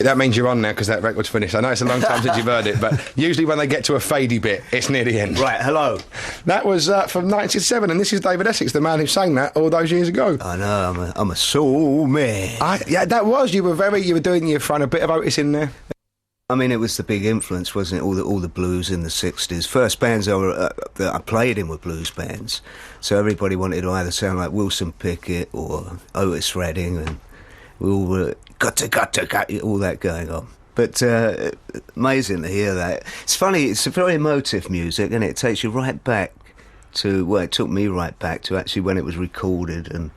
That means you're on now because that record's finished. I know it's a long time since you've heard it, but usually when they get to a fadey bit, it's near the end. Right, hello. That was from 1997, and this is David Essex, the man who sang that all those years ago. I know, I'm a soul man. Yeah, that was. You were doing your front, a bit of Otis in there. I mean, it was the big influence, wasn't it? All the blues in the 60s. First bands that I played in were blues bands, so everybody wanted to either sound like Wilson Pickett or Otis Redding, and we all were got all that going on. But amazing to hear that. It's funny, it's a very emotive music, and it takes you right back to, well, it took me right back to actually when it was recorded and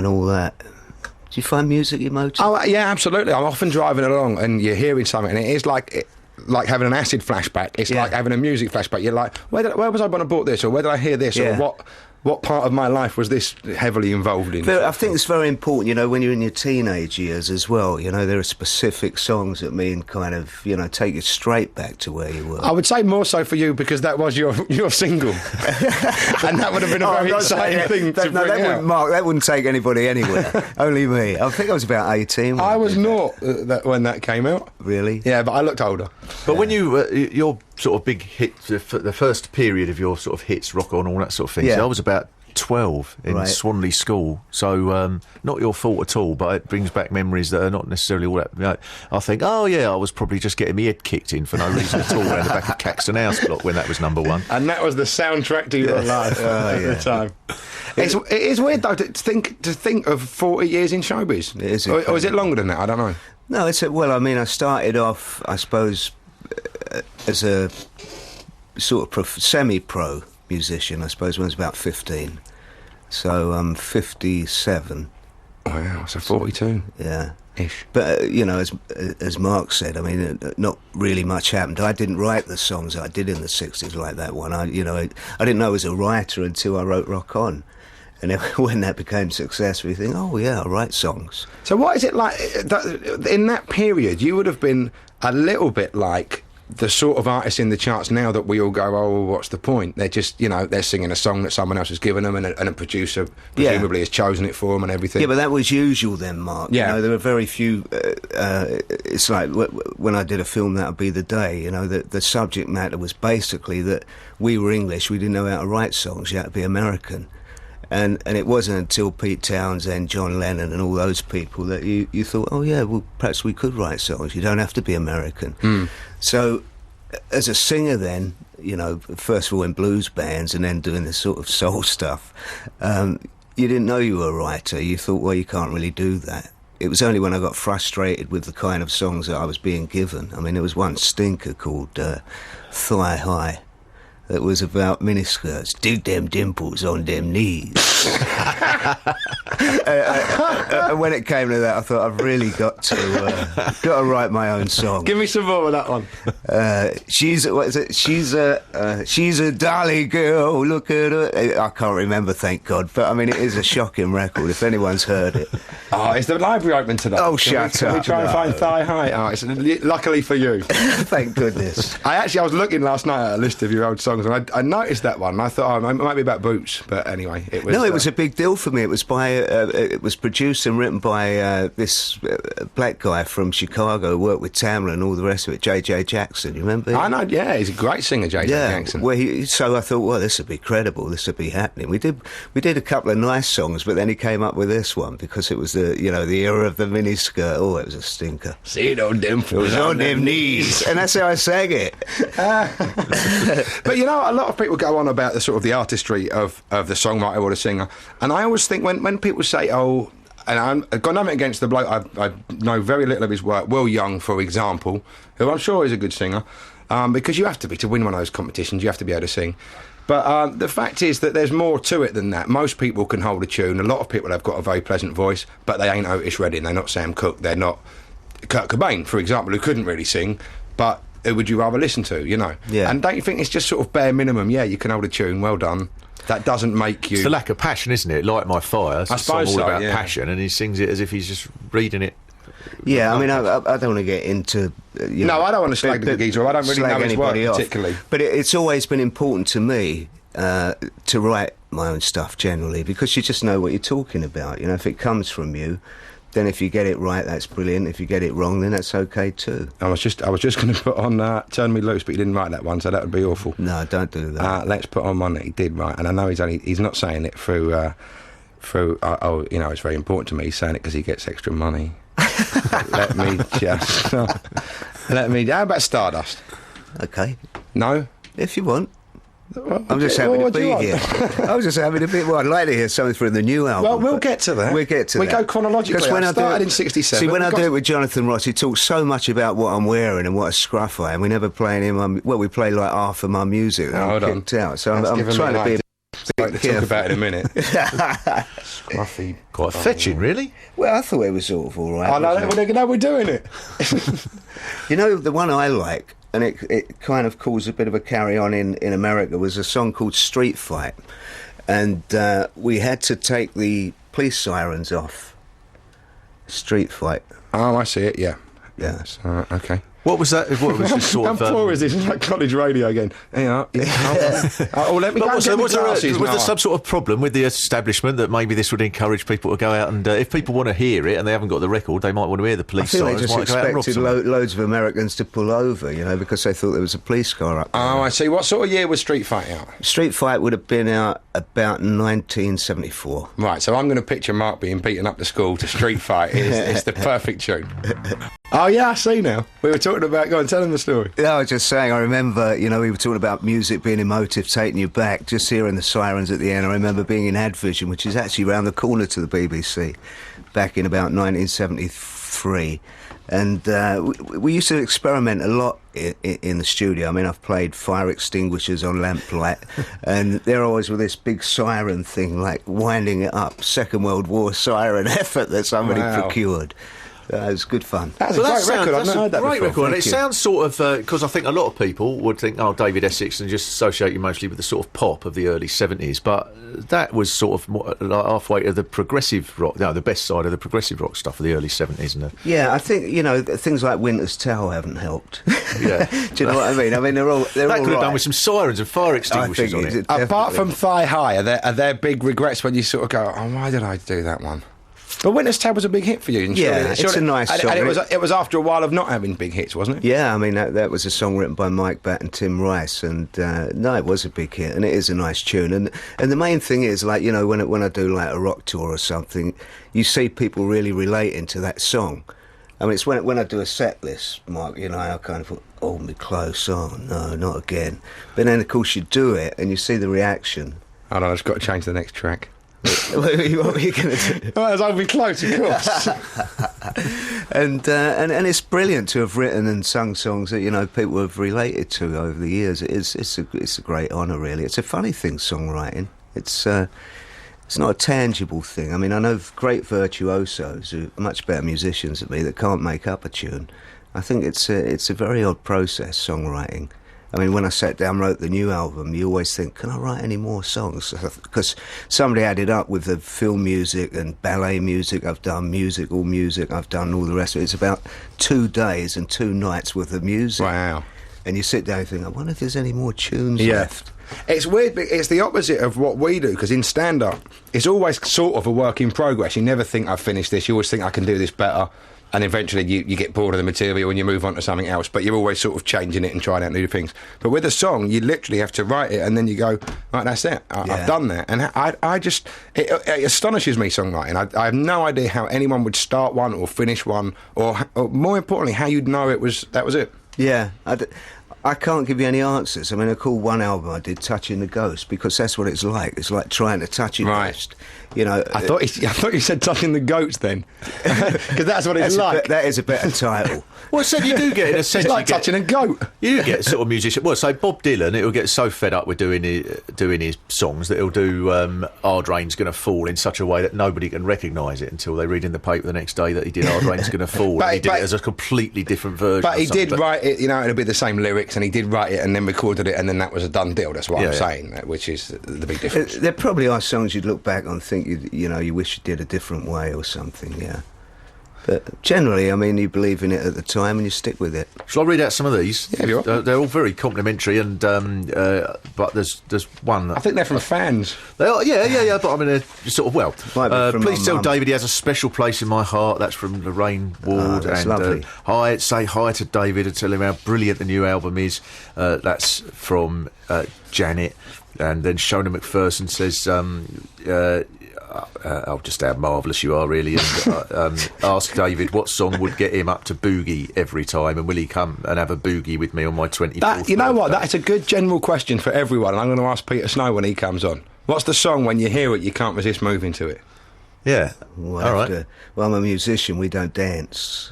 all that. Do you find music emotive? Oh, yeah, absolutely. I'm often driving along and you're hearing something, and it is like having an acid flashback. It's like having a music flashback. You're like, where was I when I bought this, or where did I hear this, or what part of my life was this heavily involved in? But I think it's very important, you know, when you're in your teenage years as well, you know, there are specific songs that mean kind of, you know, take you straight back to where you were. I would say more so for you because that was your single. And that would have been a very exciting thing to bring out. Mark, that wouldn't take anybody anywhere. Only me. I think I was about 18. I was not when that came out. Really? Yeah, but I looked older. But when your sort of big hit, the first period of your sort of hits, Rock On, all that sort of thing, so I was about 12 in Swanley School, so not your fault at all, but it brings back memories that are not necessarily all that, you know, I think, oh yeah, I was probably just getting my head kicked in for no reason at all around the back of Caxton House Block when that was number one. And that was the soundtrack to your life at the time. It is weird though to think of 40 years in showbiz. It is, or is it longer than that? I don't know. No, well, I mean, I started off, I suppose, as a sort of semi-pro musician, I suppose, when I was about 15. So I'm 57. Wow, so 42. Yeah. Ish. But, you know, as Mark said, I mean, not really much happened. I didn't write the songs I did in the 60s like that one. I didn't know I was a writer until I wrote Rock On. And when that became successful, you think, oh, yeah, I write songs. So what is it like, in that period, you would have been a little bit like the sort of artists in the charts now that we all go, oh, well, what's the point? They're just, you know, they're singing a song that someone else has given them and a producer presumably has chosen it for them and everything. Yeah, but that was usual then, Mark. Yeah. You know, there were very few, it's like when I did a film, That Would Be the Day, you know, the subject matter was basically that we were English, we didn't know how to write songs, you had to be American. And it wasn't until Pete Townsend, John Lennon and all those people that you thought, oh yeah, well, perhaps we could write songs. You don't have to be American. So as a singer then, you know, first of all in blues bands and then doing this sort of soul stuff, you didn't know you were a writer. You thought, well, you can't really do that. It was only when I got frustrated with the kind of songs that I was being given. I mean, there was one stinker called Thigh High. That was about miniskirts. Dig them dimples on them knees. And when it came to that, I thought I've really got to write my own song. Give me some more of that one. She's a dolly girl. Look at her. I can't remember, thank God. But I mean, it is a shocking record. If anyone's heard it. Oh, is the library open today? Oh, shut up! Can we try and find Thigh High? Oh, it's luckily for you. Thank goodness. I was looking last night at a list of your old songs, and I noticed that one. And I thought, oh, it might be about boots, but anyway, it was. No, it was a big deal for me. It was it was produced and written by this black guy from Chicago who worked with Tamla and all the rest of it, J.J. Jackson. You remember him? I know. Yeah, he's a great singer, J.J. Jackson. Well, so I thought, well, this would be credible. This would be happening. We did a couple of nice songs, but then he came up with this one because it was the era of the miniskirt. Oh, it was a stinker. See those dimples on them knees, and that's how I sang it. But you know, a lot of people go on about the sort of the artistry of the songwriter or the singer, and I always think when people say, oh, and I've got nothing against the bloke, I know very little of his work, Will Young, for example, who I'm sure is a good singer, because you have to be, to win one of those competitions, you have to be able to sing. But the fact is that there's more to it than that. Most people can hold a tune. A lot of people have got a very pleasant voice, but they ain't Otis Redding, they're not Sam Cooke, they're not Kurt Cobain, for example, who couldn't really sing, but who would you rather listen to, you know? Yeah. And don't you think it's just sort of bare minimum? Yeah, you can hold a tune, well done. That doesn't make you... It's the lack of passion, isn't it? Light My Fire. It's I a song suppose all so, about yeah. passion, and he sings it as if he's just reading it. Yeah, I mean, I don't want to get into... No, I don't want to slag the geezer. I don't really know his work particularly. But it's always been important to me to write my own stuff generally, because you just know what you're talking about. You know, if it comes from you, then if you get it right, that's brilliant. If you get it wrong, then that's okay too. I was just going to put on "Turn Me Loose," but you didn't write that one, so that would be awful. No, don't do that. Let's put on one that he did write, and I know he's not saying it through it's very important to me. He's saying it because he gets extra money. Let me just how about Stardust? Okay. No, if you want. Well, I'm just happy to be here. I was just having a bit. Well, I'd like to hear something from the new album. Well, we'll get to that. We'll get to that. We go chronologically. When I started in '67. See, when I do it with Jonathan Ross, he talks so much about what I'm wearing and what a scruff I am. We never play any of my... Well, we play like half of my music that I'm kicked out. So I'm trying to be... Talk about it in a minute. Scruffy. Quite fetching, really. Well, I thought it was sort of all right. I know we're doing it. You know, the one I like, and it kind of caused a bit of a carry-on in America, was a song called Street Fight. And we had to take the police sirens off. Street Fight. Oh, I see it, yeah. Yes. Okay. What was that? What was this sort of... How poor is this? It's like college radio again. Let me go was and get my there glasses. some sort of problem with the establishment that maybe this would encourage people to go out and if people want to hear it and they haven't got the record, they might want to hear the police sirens. I feel they just expected loads of Americans to pull over, because they thought there was a police car up there. Oh, I see. What sort of year was Street Fight out? Street Fight would have been out about 1974. Right, so I'm going to picture Mark being beaten up to school to Street Fight. It's the perfect tune. Oh, yeah, I see now. We were talking about... Go on, tell them the story. Yeah, I was just saying, I remember, we were talking about music being emotive, taking you back, just hearing the sirens at the end. I remember being in Advision, which is actually round the corner to the BBC, back in about 1973. And we used to experiment a lot in the studio. I mean, I've played fire extinguishers on lamplight, and they're always with this big siren thing, like winding it up, Second World War siren effort that somebody procured. It was good fun. That's a great record. I've never heard that before. Great record, and it sounds sort of because I think a lot of people would think, David Essex, and just associate you mostly with the sort of pop of the early '70s. But that was sort of more, like halfway to the progressive rock, the best side of the progressive rock stuff of the early '70s. Yeah, I think things like Winter's Tale haven't helped. Yeah, do you know what I mean? I mean, they're all that all could have right. done with some sirens and fire extinguishers on it. Apart from Thigh High, are there big regrets when you sort of go, why did I do that one? But Winter's Tale was a big hit for you. It's a nice song. And it was after a while of not having big hits, wasn't it? Yeah, I mean, that was a song written by Mike Batt and Tim Rice, and no, it was a big hit, and it is a nice tune. And the main thing is, like, when I do like a rock tour or something, you see people really relating to that song. I mean, it's when I do a set list, Mark, I kind of thought, hold me close, oh no, not again. But then, of course, you do it, and you see the reaction. Hold on, I've just got to change the next track. What are you going to do? Well, I'll be close, of course. and it's brilliant to have written and sung songs that people have related to over the years. It's a great honour, really. It's a funny thing, songwriting. It's not a tangible thing. I mean, I know great virtuosos who are much better musicians than me that can't make up a tune. I think it's a very odd process, songwriting. I mean, when I sat down and wrote the new album, you always think, can I write any more songs? Because somebody added up with the film music and ballet music. I've done musical music. I've done all the rest of it. It's about 2 days and 2 nights worth of music. Wow. And you sit down and think, I wonder if there's any more tunes left. It's weird, but it's the opposite of what we do, because in stand-up, it's always sort of a work in progress. You never think, I've finished this. You always think, I can do this better. And eventually you get bored of the material and you move on to something else, but you're always sort of changing it and trying out new things. But with a song, you literally have to write it and then you go, right, that's it. I've done that. And it astonishes me, songwriting. I have no idea how anyone would start one or finish one, or more importantly, how you'd know that was it. Yeah, I can't give you any answers. I mean, I call one album I did "Touching the Ghost" because that's what it's like. It's like trying to touch a ghost. I thought you said "Touching the Goats" then, because that's what it's like. That is a better title. Well, so you do get, in a sense, it's like touching a goat. You do get sort of musician. Well, so Bob Dylan, he'll get so fed up with doing his songs that he'll do "Hard Rain's Gonna Fall" in such a way that nobody can recognise it until they read in the paper the next day that he did "Hard Rain's Gonna Fall." But he did it as a completely different version. But he did write it. It'll be the same lyrics, and he did write it and then recorded it, and then that was a done deal. That's what I'm saying, which is the big difference. There probably are songs you'd look back on and think you wish you did a different way or something. Yeah. But generally, I mean, you believe in it at the time and you stick with it. Shall I read out some of these? Yeah, you're right. They're all very complimentary, and but there's one. I think they're from fans. They are, yeah. But I mean, they're sort of Might be from please my tell mum. David he has a special place in my heart. That's from Lorraine Ward. that's and lovely. say hi to David and tell him how brilliant the new album is. That's from Janet, and then Shona McPherson says. Just how marvellous you are, really. And ask David what song would get him up to boogie every time, and will he come and have a boogie with me on my 24th You know what? birthday? That's a good general question for everyone, and I'm going to ask Peter Snow when he comes on. What's the song when you hear it, you can't resist moving to it? Yeah. Well, All right. Well, I'm a musician, we don't dance.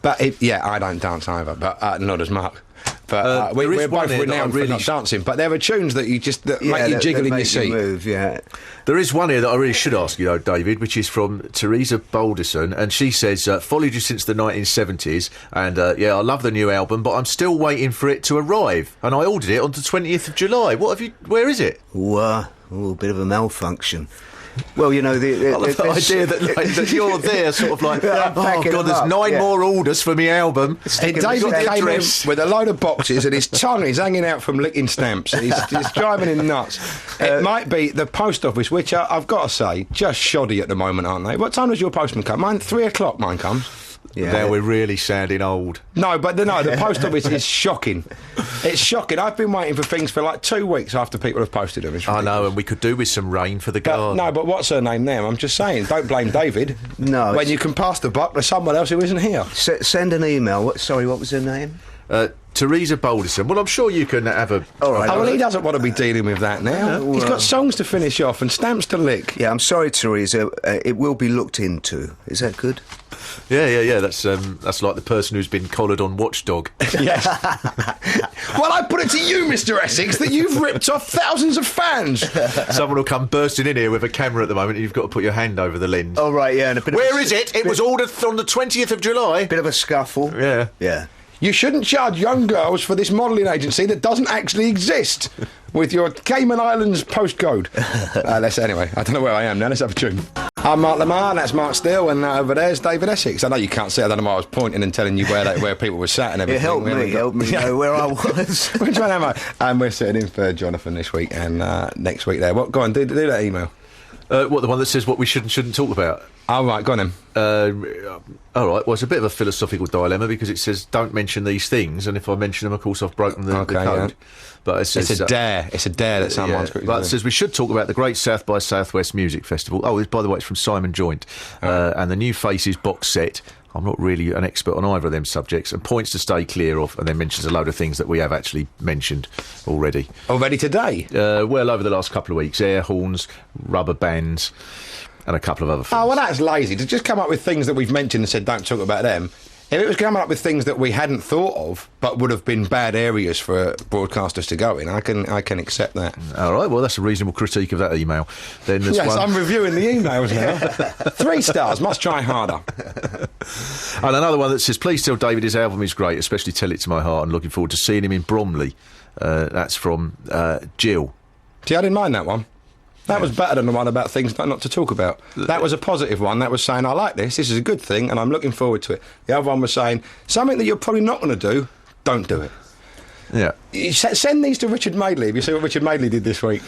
But I don't dance either, but not as Mark. But there is we're one both here that renowned I really for not dancing. But there are tunes that make you jiggle in your seat. Move, yeah. There is one here that I really should ask you, though, David, which is from Teresa Balderson, and she says, followed you since the 1970s, and I love the new album, but I'm still waiting for it to arrive, and I ordered it on the 20th of July. Where is it? A bit of a malfunction. Well, you know, I love the idea that you're there, sort of like, oh packing God, them there's up, 9 yeah. more orders for my album. And David came in with a load of boxes and his tongue is hanging out from licking stamps. He's driving him nuts. It might be the post office, which I've got to say, just shoddy at the moment, aren't they? What time does your postman come? Mine, 3 o'clock mine comes. Yeah. Now we're really sounding old. No, the post office is shocking. It's shocking. I've been waiting for things for like 2 weeks after people have posted them. It's I know, ridiculous. and we could do with some rain for the But, garden. no, but what's her name there? I'm just saying, don't blame David. No, When it's- you can pass the buck to someone else who isn't here. Send an email. What was her name? Teresa Balderson. Well, I'm sure you can have a... All right. Oh, well, he doesn't want to be dealing with that now. He's got songs to finish off and stamps to lick. Yeah, I'm sorry, Teresa. It will be looked into. Is that good? Yeah. That's like the person who's been collared on Watchdog. Yes. Well, I put it to you, Mr. Essex, that you've ripped off thousands of fans. Someone will come bursting in here with a camera at the moment, and you've got to put your hand over the lens. Oh, right, yeah. And a bit Where is it? It was ordered on the 20th of July. Bit of a scuffle. Yeah. Yeah. You shouldn't charge young girls for this modelling agency that doesn't actually exist with your Cayman Islands postcode. Anyway, I don't know where I am now. Let's have a tune. I'm Mark Lamarr, that's Mark Steele, and over there's David Essex. I know you can't see, I don't know why I was pointing and telling you where people were sat and everything. It helped me know where I was. Which one am I? And we're sitting in for Jonathan this week and next week there. Go on, do that email. What, the one that says what we should and shouldn't talk about? Oh, right, go on then. All right, well, it's a bit of a philosophical dilemma because it says don't mention these things, and if I mention them, of course, I've broken the code. Yeah. But it says, It's a dare. It's a dare that someone's... but it says we should talk about the Great South by Southwest Music Festival. Oh, by the way, it's from Simon Joint. And the New Faces box set. I'm not really an expert on either of them subjects, and points to stay clear of, and then mentions a load of things that we have actually mentioned already. Already today? Well, over the last couple of weeks, air horns, rubber bands, and a couple of other things. Oh, well, that's lazy. To just come up with things that we've mentioned and said don't talk about them. If it was coming up with things that we hadn't thought of but would have been bad areas for broadcasters to go in, I can accept that. All right, well, that's a reasonable critique of that email. Then there's Yes, one... I'm reviewing the emails now. 3 stars, must try harder. And another one that says, please tell David his album is great, especially Tell It to My Heart, and looking forward to seeing him in Bromley. That's from Jill. See, I didn't mind that one. That was better than the one about things not to talk about. That was a positive one. That was saying, I like this is a good thing, and I'm looking forward to it. The other one was saying, something that you're probably not going to do, don't do it. Yeah. You send these to Richard Madeley. Have you seen what Richard Madeley did this week?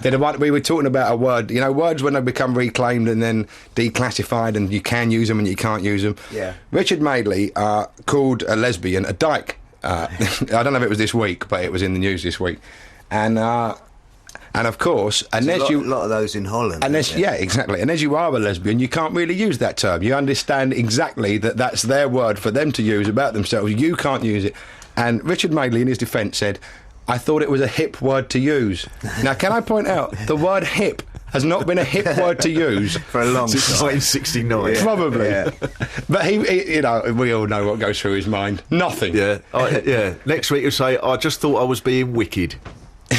We were talking about a word, words when they become reclaimed and then declassified, and you can use them and you can't use them. Yeah. Richard Madeley called a lesbian a dyke. I don't know if it was this week, but it was in the news this week. And of course, unless a lot of those in Holland. yeah, exactly. And as you are a lesbian, you can't really use that term. You understand exactly that that's their word for them to use about themselves. You can't use it. And Richard Madeley, in his defence, said, I thought it was a hip word to use. Now, can I point out, the word hip has not been a hip word to use for a long time. Since 1969. Yeah. Probably. Yeah. But he, we all know what goes through his mind. Nothing. Yeah. Next week he'll say, I just thought I was being wicked.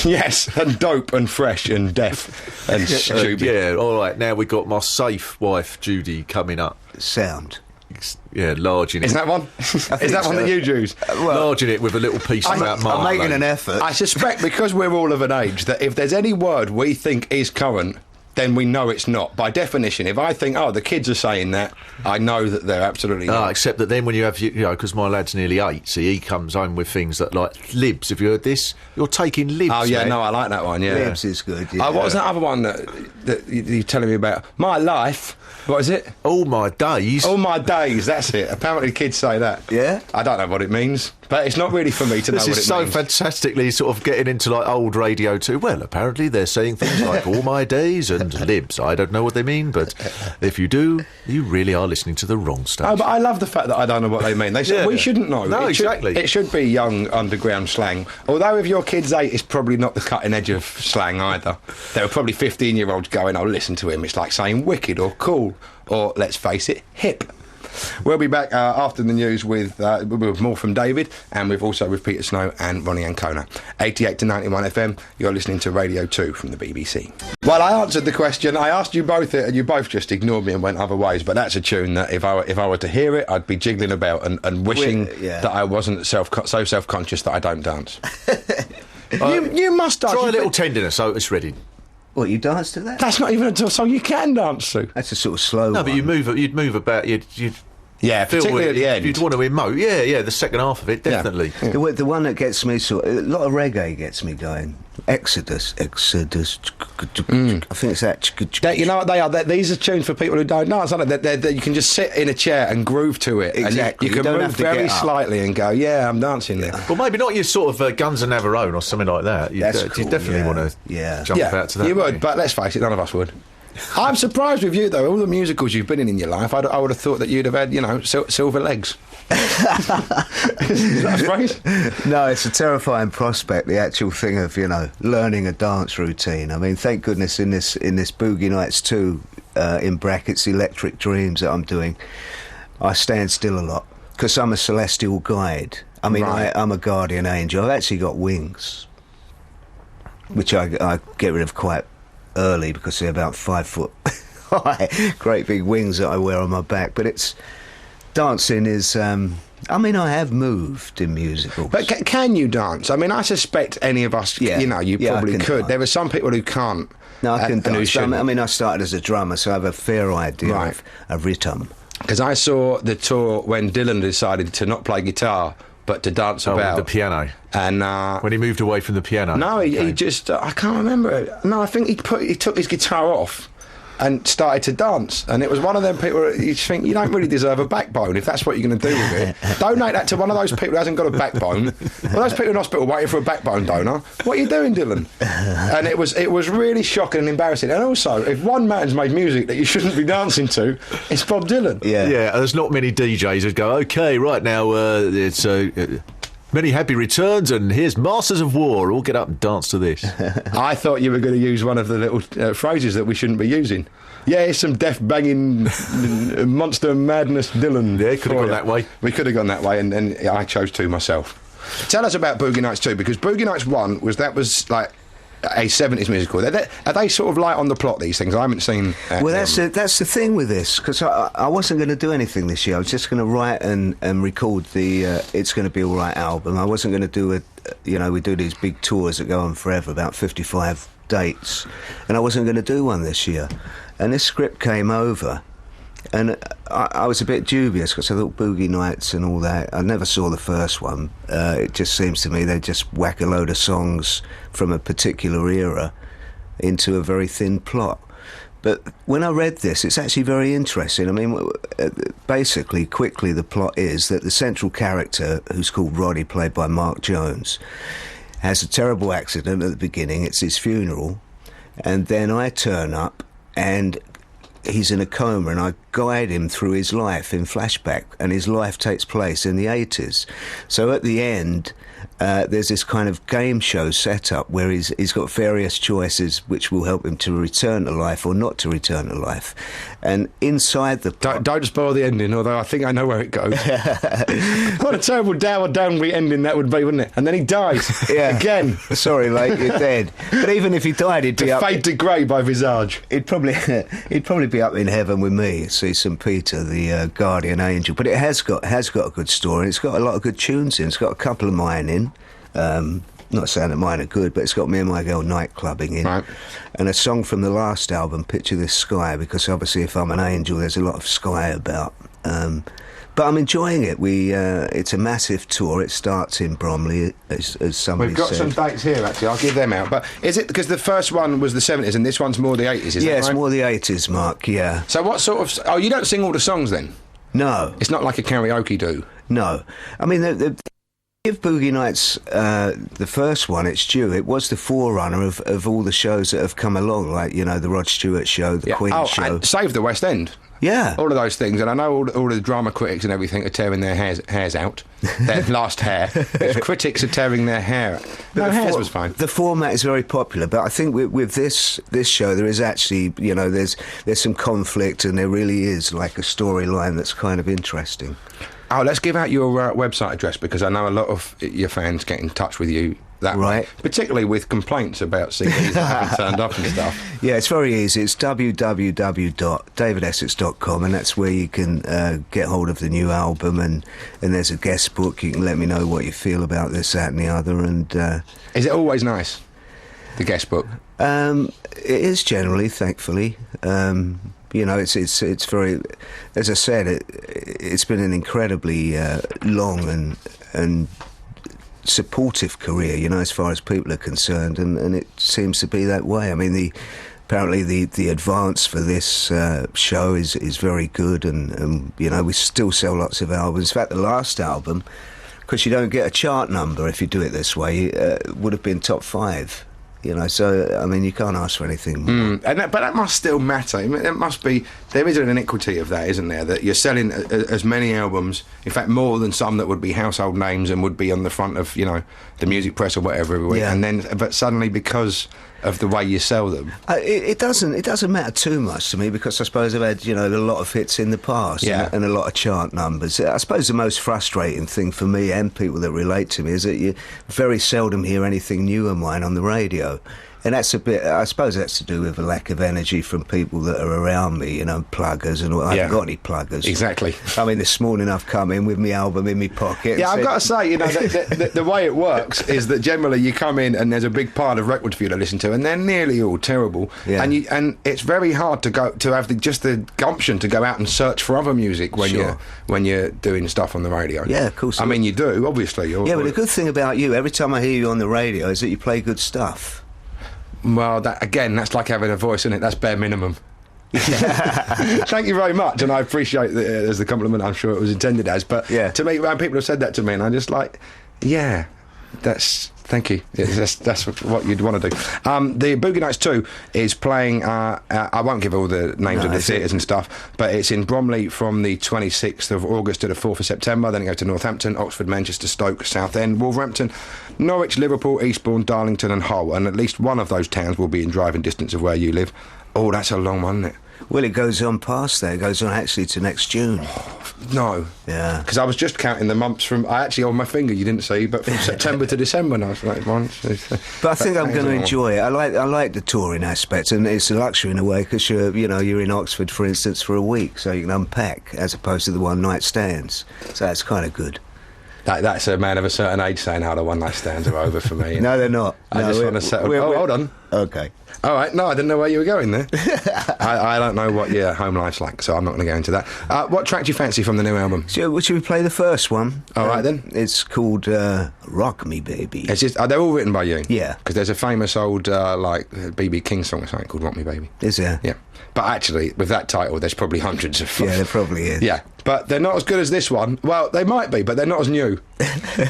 Yes, and dope and fresh and deaf and stupid. Yeah, all right. Now we've got my safe wife, Judy, coming up. Sound. Yeah, large in it. Is that one? Is that one that you use? Large in it with a little piece about I'm marmalade. making an effort. I suspect because we're all of an age that if there's any word we think is current, then we know it's not. By definition, if I think, the kids are saying that, I know that they're absolutely not. Except that then when you have, because my lad's nearly 8, so he comes home with things that, like, libs. Have you heard this? You're taking libs, Oh, yeah, man. no, I like that one, yeah. Libs is good, yeah. What was that other one that you're telling me about? My life. What is it? All my days. All my days, that's it. Apparently kids say that. Yeah? I don't know what it means, but it's not really for me to know what it means. This is so fantastically sort of getting into, like, old radio too. Well, apparently they're saying things like all my days and libs. I don't know what they mean, but if you do, you really are listening to the wrong station. Oh, but I love the fact that I don't know what they mean. They say, we shouldn't know. No, exactly. It should be young underground slang. Although if your kid's 8, it's probably not the cutting edge of slang either. There were probably 15-year-olds going, listen to him. It's like saying wicked or cool or, let's face it, hip. We'll be back after the news with more from David, and with Peter Snow and Ronnie Ancona. 88 to 91 FM, you're listening to Radio 2 from the BBC. Well, I answered the question. I asked you both it, and you both just ignored me and went other ways, but that's a tune that if I were to hear it, I'd be jiggling about and wishing that I wasn't so self-conscious that I don't dance. You must dance. Try a little tenderness, so it's ready. What, you dance to that? That's not even a song you can dance to. That's a sort of slow one. No, but you'd move about, you'd particularly at the end. You'd want to emote, the second half of it, definitely. Yeah. The one that gets me a lot of reggae gets me going. Exodus. I think it's that. You know what they are? These are tunes for people who don't dance, aren't they? You can just sit in a chair and groove to it. Exactly. And you can move very slightly and go, I'm dancing there. Well, maybe not your sort of Guns and Navarone or something like that. That's you cool, definitely want to jump out to that. You would, but let's face it, none of us would. I'm surprised with you, though. All the musicals you've been in your life, I would have thought that you'd have had, silver legs. Is that a phrase? No, it's a terrifying prospect, the actual thing of, learning a dance routine. I mean, thank goodness in this Boogie Nights 2, in brackets, Electric Dreams that I'm doing, I stand still a lot, because I'm a celestial guide. I mean, right. I'm a guardian angel. I've actually got wings, which I get rid of quite early because they're about 5 foot high, great big wings that I wear on my back. But dancing is I have moved in musicals. But can you dance? I mean, I suspect any of us, you probably could. Dance. There are some people who can't. No, I can dance. I started as a drummer, so I have a fair idea of rhythm. Because I saw the tour when Dylan decided to not play guitar but to dance about the piano. And when he moved away from the piano. No, he just I can't remember. No, I think he took his guitar off and started to dance. And it was one of them people you think you don't really deserve a backbone if that's what you're going to do with it. Donate that to one of those people who hasn't got a backbone. Well, those people in hospital waiting for a backbone donor. What are you doing, Dylan? And it was really shocking and embarrassing. And also, if one man's made music that you shouldn't be dancing to, it's Bob Dylan. Yeah. There's not many DJs who'd go, okay, right now it's many happy returns, and here's Masters of War. All get up and dance to this. I thought you were going to use one of the little phrases that we shouldn't be using. Yeah, it's some death-banging monster madness Dylan. Yeah, could have gone that way. We could have gone that way, and I chose to myself. Tell us about Boogie Nights 2, because Boogie Nights 1 was like a 70s musical. Are they sort of light on the plot, these things? I haven't seen... well, that's the thing with this, because I wasn't going to do anything this year. I was just going to write and record the It's Gonna Be Alright album. I wasn't going to do we do these big tours that go on forever, about 55 dates, and I wasn't going to do one this year. And this script came over, and I was a bit dubious, because I thought Boogie Nights and all that, I never saw the first one. It just seems to me they just whack a load of songs from a particular era into a very thin plot. But when I read this, it's actually very interesting. I mean, basically, quickly, the plot is that the central character, who's called Roddy, played by Mark Jones, has a terrible accident at the beginning. It's his funeral. And then I turn up, and he's in a coma, and I guide him through his life in flashback, and his life takes place in the 80s. So at the end, there's this kind of game show setup where he's got various choices which will help him to return to life or not to return to life. And inside the plot... Don't spoil the ending, although I think I know where it goes. What a terrible downbeat ending that would be, wouldn't it? And then he dies again. Sorry, mate, you're dead. But even if he died, he'd be up... Fade to grey by Visage. He'd probably be up in heaven with me, see St. Peter, the guardian angel. But it has got a good story. It's got a lot of good tunes in. It's got a couple of mine in. not saying that mine are good, but it's got Me and My Girl nightclubbing in. Right. And a song from the last album, Picture This Sky, because obviously if I'm an angel, there's a lot of sky about. But I'm enjoying it. It's a massive tour. It starts in Bromley, as somebody We've got said. some dates here, actually. I'll give them out. But is it because the first one was the 70s and this one's more the 80s, is that right? It's more the 80s, Mark, yeah. So what sort of... Oh, you don't sing all the songs, then? No. It's not like a karaoke do? No. I mean, give Boogie Nights the first one its due. It was the forerunner of all the shows that have come along, like, you know, the Rod Stewart show, the Queen show. And Save the West End. Yeah. All of those things. And I know all the drama critics and everything are tearing their hairs out. Their last hair. If critics are tearing their hair out. No, hairs was fine. The format is very popular, but I think with this show there is actually, you know, there's some conflict, and there really is like a storyline that's kind of interesting. Oh, let's give out your website address, because I know a lot of your fans get in touch with you that way, particularly with complaints about CDs that haven't turned up and stuff. Yeah, it's very easy. It's www.davidessex.com, and that's where you can get hold of the new album, and there's a guest book. You can let me know what you feel about this, that and the other. And is it always nice, the guest book? It is generally, thankfully. You know, it's very, as I said, it's been an incredibly long and supportive career, you know, as far as people are concerned, and it seems to be that way. I mean, apparently the advance for this show is very good, and you know, we still sell lots of albums. In fact, the last album, because you don't get a chart number if you do it this way, would have been top 5. You know, so, I mean, you can't ask for anything more. But that must still matter. I mean, it must be... There is an iniquity of that, isn't there? That you're selling as many albums, in fact, more than some that would be household names and would be on the front of, you know, the music press or whatever every week. Yeah. And then, but suddenly, because of the way you sell them... It doesn't matter too much to me, because I suppose I've had, you know, a lot of hits in the past, and a lot of chart numbers. I suppose the most frustrating thing for me and people that relate to me is that you very seldom hear anything new of mine on the radio. And that's a bit, I suppose that's to do with a lack of energy from people that are around me, you know, pluggers, and I haven't got any pluggers. Exactly. I mean, this morning I've come in with my album in my pocket. Yeah, I've got to say, you know, the way it works is that generally you come in and there's a big pile of records for you to listen to, and they're nearly all terrible. Yeah. And it's very hard to have just the gumption to go out and search for other music when you're doing stuff on the radio. Yeah, of course. I mean, you do, obviously. But the good thing about you, every time I hear you on the radio, is that you play good stuff. Well, that's like having a voice, isn't it? That's bare minimum. Thank you very much, and I appreciate it as the compliment I'm sure it was intended as. But to me, when people have said that to me, and I'm just like, thank you. That's what you'd want to do. The Boogie Nights 2 is playing, I won't give all the names of the theatres and stuff, but it's in Bromley from the 26th of August to the 4th of September. Then it goes to Northampton, Oxford, Manchester, Stoke, Southend, Wolverhampton, Norwich, Liverpool, Eastbourne, Darlington and Hull. And at least one of those towns will be in driving distance of where you live. Oh, that's a long one, isn't it? Well, it goes on past there. It goes on actually to next June. No. Yeah. Because I was just counting the months from... I actually, on my finger, you didn't see, but from September to December, and I was like, one, two, three. But I think I'm going to enjoy it. I like the touring aspect, and it's a luxury in a way, because you're in Oxford, for instance, for a week, so you can unpack, as opposed to the one-night stands. So that's kind of good. That's a man of a certain age saying how the one-night stands are over for me. No, they're not. I just want to settle... hold on. Okay. All right, no, I didn't know where you were going there. I don't know what your home life's like, so I'm not going to go into that. What track do you fancy from the new album? Should we play the first one? All right, then. It's called Rock Me Baby. It's just, they're all written by you? Yeah. Because there's a famous old, B.B. King song or something called Rock Me Baby. Is there? Yeah. But actually, with that title, there's probably hundreds of... Yeah, there probably is. Yeah. But they're not as good as this one. Well, they might be, but they're not as new.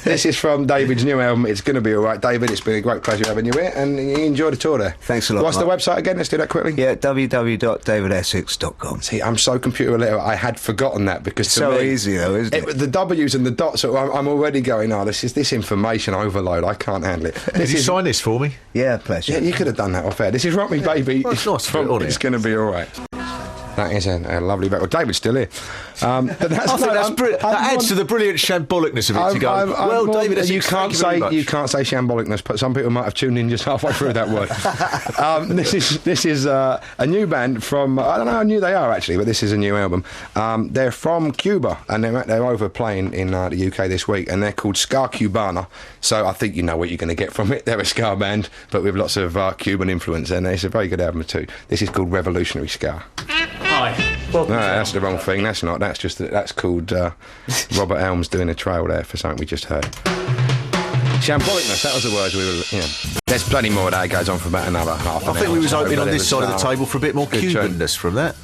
This is from David's new album. It's going to be all right, David. It's been a great pleasure having you here, and you enjoy the tour there. Thanks a lot, What's Mark. the website again? Let's do that quickly. Yeah, www.davidessex.com. See, I'm so computer illiterate, I had forgotten that, because to so me, easy though, isn't it? The W's and the dots, I'm already going, this information overload, I can't handle it. Did you sign this for me? Yeah, pleasure. Yeah, you could have done that off air. This is Rock Me Baby. Well, it's nice, it's going to be all right. That is a lovely record. David's still here. But that's, I think that's brilliant. That adds to the brilliant shambolicness of it to go, well, David Essex, you can't say shambolicness, but some people might have tuned in just halfway through that word. This is a new band from, I don't know how new they are actually, but this is a new album. They're from Cuba, and they're over playing in the UK this week, and they're called Ska Cubana. So I think you know what you're going to get from it. They're a ska band, but with lots of Cuban influence, and it's a very good album too. This is called Revolutionary Ska. Hi. No, that's the wrong thing. That's not. That's just. That's called Robert Elms doing a trail there for something we just heard. Shambolic-ness, that was the words we were. Yeah. There's plenty more. That goes on for about another half an hour. I think we was hoping on this side of the start. table for a bit more Cubanness from that.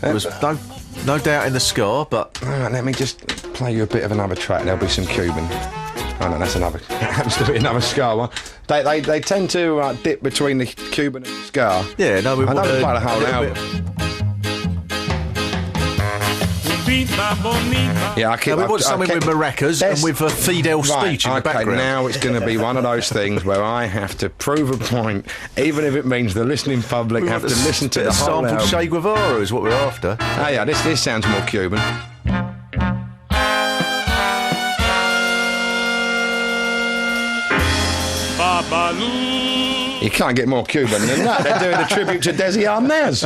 There was no doubt in the scar, but all right, let me just play you a bit of another track. There'll be some Cuban. Oh no, that's another. Happens to be another ska one. They tend to dip between the Cuban and the ska. yeah, no, we I want know to quite a whole album. Yeah, we want something with maracas and with a Fidel speech in the background. Now it's going to be one of those things where I have to prove a point, even if it means the listening public have to listen to the whole album. Sampled Che Guevara is what we're after. Oh yeah, this sounds more Cuban. You can't get more Cuban than that. They're doing a tribute to Desi Arnaz.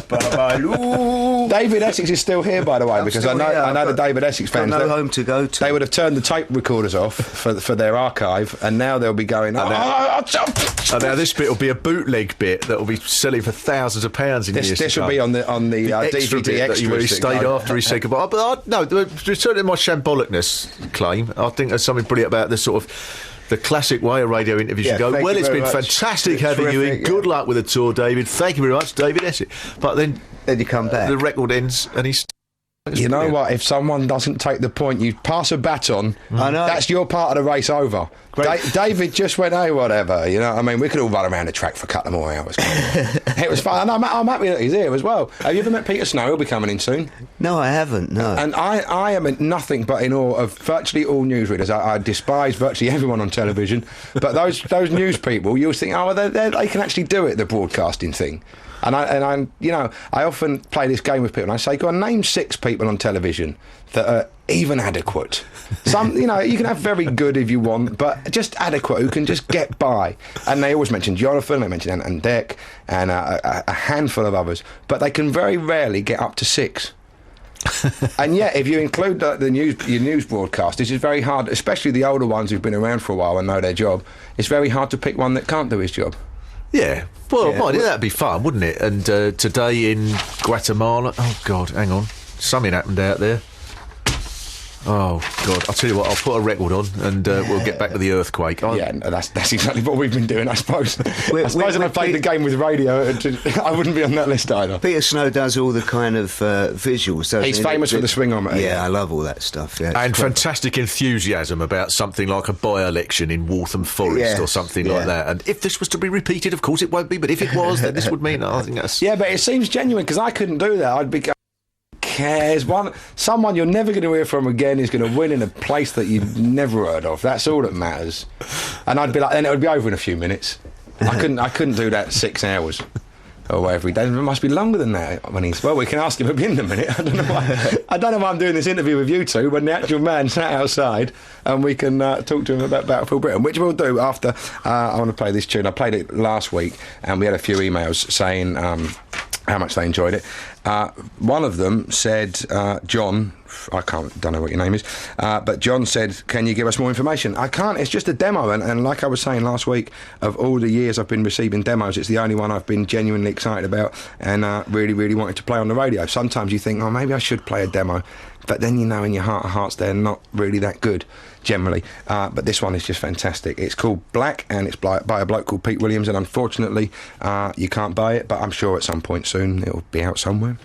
David Essex is still here, by the way, because I know the David Essex fans. No home to go to. They would have turned the tape recorders off for their archive, and now they'll be going. Now this bit will be a bootleg bit that will be selling for thousands of pounds in years to come. This will be on the DVD extra that he really stayed after he said goodbye. But no, returning to my shambolicness claim, I think there's something brilliant about this sort of. The classic way a radio interview should go. Well, it's been fantastic having you in. Good luck with the tour, David. Thank you very much, David Essex. But then you come back. The record ends, and he's. You know what? If someone doesn't take the point, you pass a baton. I know. That's your part of the race over. David just went, hey, whatever. You know what I mean? We could all run around the track for a couple more hours. It was fun. And I'm happy that he's here as well. Have you ever met Peter Snow? He'll be coming in soon. No, I haven't, no. And I am nothing but in awe of virtually all newsreaders. I despise virtually everyone on television. But those news people, you'll think, oh, they can actually do it, the broadcasting thing. And I often play this game with people, and I say, go on, name 6 people on television that are even adequate. Some, you can have very good if you want, but just adequate, who can just get by. And they always mention Jonathan, they mention Ant and Dec, and a handful of others, but they can very rarely get up to 6. And yet, if you include your news broadcasters, it's very hard, especially the older ones who've been around for a while and know their job. It's very hard to pick one that can't do his job. Yeah, well, that'd be fun, wouldn't it? And today in Guatemala, oh God, hang on, something happened out there. Oh God, I'll tell you what, I'll put a record on and we'll get back to the earthquake. That's exactly what we've been doing, I suppose. If I played the game with radio, I wouldn't be on that list either. Peter Snow does all the kind of visuals, doesn't he? He's famous for the swingometer. Yeah, I love all that stuff. Yeah, and fantastic enthusiasm about something like a by-election in Waltham Forest or something like that. And if this was to be repeated, of course it won't be, but if it was, then this would mean, I think that's... Yeah, but it seems genuine, because I couldn't do that. I'd be... cares? Someone you're never going to hear from again is going to win in a place that you've never heard of. That's all that matters. And I'd be like, then it would be over in a few minutes. I couldn't do that 6 hours or whatever he does. It must be longer than that when he's. Well, we can ask him at the end of a minute. I don't know why I'm doing this interview with you two when the actual man sat outside, and we can talk to him about Battlefield Britain, which we'll do after. I want to play this tune. I played it last week, and we had a few emails saying how much they enjoyed it. One of them said, John, don't know what your name is, but John said, can you give us more information? I can't, it's just a demo, and like I was saying last week, of all the years I've been receiving demos, it's the only one I've been genuinely excited about and really, really wanted to play on the radio. Sometimes you think, oh, maybe I should play a demo, but then you know in your heart of hearts they're not really that good generally, but this one is just fantastic. It's called Black, and it's by a bloke called Pete Williams, and unfortunately you can't buy it, but I'm sure at some point soon it'll be out somewhere.